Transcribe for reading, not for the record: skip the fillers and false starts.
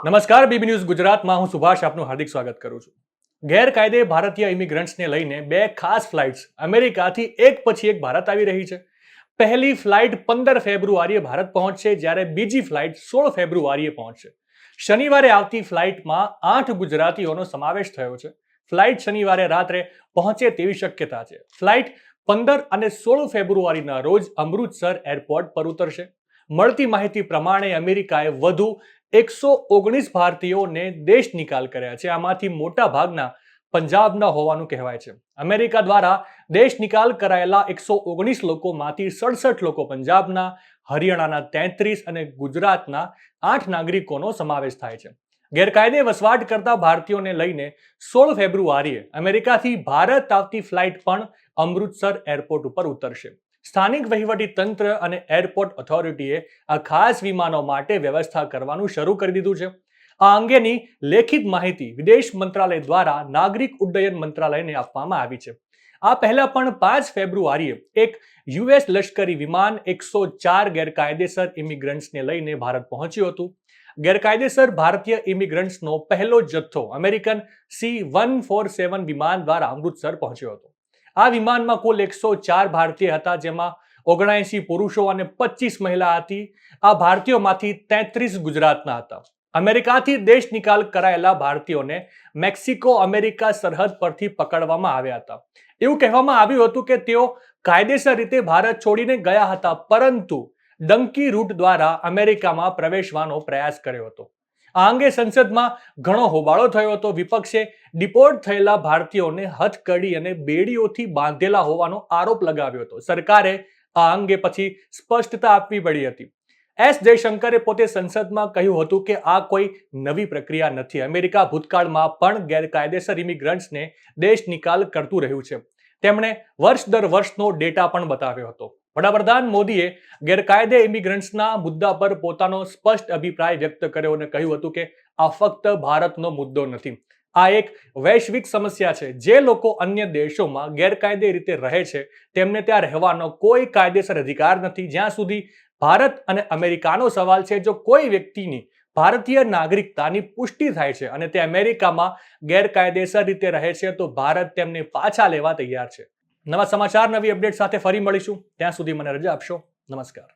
નમસ્કાર BB news ગુજરાતમાં હું સુભાષ આપનું હાર્દિક સ્વાગત કરું છું. ગેરકાયદે ભારતીય ઇમિગ્રન્ટ્સને લઈને બે ખાસ ફ્લાઇટ્સ અમેરિકાથી એક પછી એક ભારત આવી રહી છે. પહેલી ફ્લાઇટ 15 ફેબ્રુઆરીએ ભારત પહોંચશે, જ્યારે બીજી ફ્લાઇટ 16 ફેબ્રુઆરીએ પહોંચશે. શનિવારે આવતી ફ્લાઇટમાં 8 ગુજરાતીઓનો સમાવેશ થયો છે. ફ્લાઇટ શનિવારે રાત્રે પહોંચે તેવી શક્યતા છે. ફ્લાઇટ 15 અને 16 ફેબ્રુઆરીના રોજ અમૃતસર એરપોર્ટ પર ઉતરશે. મળતી માહિતી પ્રમાણે અમેરિકાએ વધુ 119 ભારતીયોને દેશ નિકાલ કર્યા છે. આમાંથી મોટા ભાગના પંજાબના હોવાનું કહેવાય છે. અમેરિકા દ્વારા દેશ નિકાલ કરાયેલા 119 લોકોમાંથી 67 લોકો પંજાબના, હરિયાણાના 33 અને ગુજરાતના 8 નાગરિકોનો સમાવેશ થાય છે. ગેરકાયદે વસવાટ કરતા ભારતીયોને લઈને 16 ફેબ્રુઆરીએ અમેરિકાથી ભારત આવતી ફ્લાઇટ પણ અમૃતસર એરપોર્ટ ઉપર ઉતરશે. સ્થાનિક વહીવટી તંત્ર અને એરપોર્ટ ઓથોરિટીએ આ ખાસ વિમાનો માટે વ્યવસ્થા કરવાનું શરૂ કરી દીધું છે. આ અંગેની લેખિત માહિતી વિદેશ મંત્રાલય દ્વારા નાગરિક ઉડ્ડયન મંત્રાલયને આપવામાં આવી છે. આ પહેલા પણ 5 ફેબ્રુઆરીએ એક યુએસ લશ્કરી વિમાન 104 ગેરકાયદેસર ઇમિગ્રન્ટ્સને લઈને ભારત પહોંચ્યું હતું. ગેરકાયદેસર ભારતીય ઇમિગ્રન્ટ્સનો પહેલો જથ્થો અમેરિકન C-147 વિમાન દ્વારા અમૃતસર પહોંચ્યો હતો. આ વિમાનમાં કુલ 104 ભારતીય હતા, જેમાં 79 પુરુષો અને 25 મહિલા હતી. આ ભારતીયોમાંથી 33 ગુજરાતના હતા. અમેરિકાથી દેશ નિકાલ કરાયેલા ભારતીયોને મેક્સિકો અમેરિકા સરહદ પરથી પકડવામાં આવ્યા હતા. એવું કહેવામાં આવ્યું હતું કે તેઓ કાયદેસર રીતે ભારત છોડીને ગયા હતા, પરંતુ ડંકી રૂટ દ્વારા અમેરિકામાં પ્રવેશવાનો પ્રયાસ કર્યો હતો. આ અંગે સંસદમાં ઘણો હોબાળો થયો હતો. વિપક્ષે ડિપોર્ટ થયેલા ભારતીયોને હથકડી અને બેડીઓથી બાંધેલા હોવાનો આરોપ લગાવ્યો હતો. સરકારે આ અંગે પછી સ્પષ્ટતા આપવી પડી હતી. એસ જયશંકરે પોતે સંસદમાં કહ્યું હતું કે આ કોઈ નવી પ્રક્રિયા નથી. અમેરિકા ભૂતકાળમાં પણ ગેરકાયદેસર ઇમિગ્રન્ટ્સને દેશ નિકાલ કરતું રહ્યું છે. તેમણે વર્ષ દર વર્ષનો ડેટા પણ બતાવ્યો હતો. વડાપ્રધાન મોદીએ ગેરકાયદે ઇમિગ્રન્ટ્સના મુદ્દા પર પોતાનો સ્પષ્ટ અભિપ્રાય વ્યક્ત કર્યો અને કહ્યું હતું કે આ ફક્ત ભારતનો મુદ્દો નથી. આ એક વૈશ્વિક સમસ્યા છે. જે લોકો અન્ય દેશોમાં ગેરકાયદે રીતે રહે છે તેમને ત્યાં રહેવાનો કોઈ કાયદેસર અધિકાર નથી. જ્યાં સુધી ભારત અને અમેરિકાનો સવાલ છે, જો કોઈ વ્યક્તિની ભારતીય નાગરિકતાની પુષ્ટિ થાય છે અને તે અમેરિકામાં ગેરકાયદેસર રીતે રહે છે, તો ભારત તેમને પાછા લેવા તૈયાર છે. નવા સમાચાર, નવી અપડેટ સાથે ફરી મળીશું. ત્યાં સુધી મને રજા આપશો. નમસ્કાર.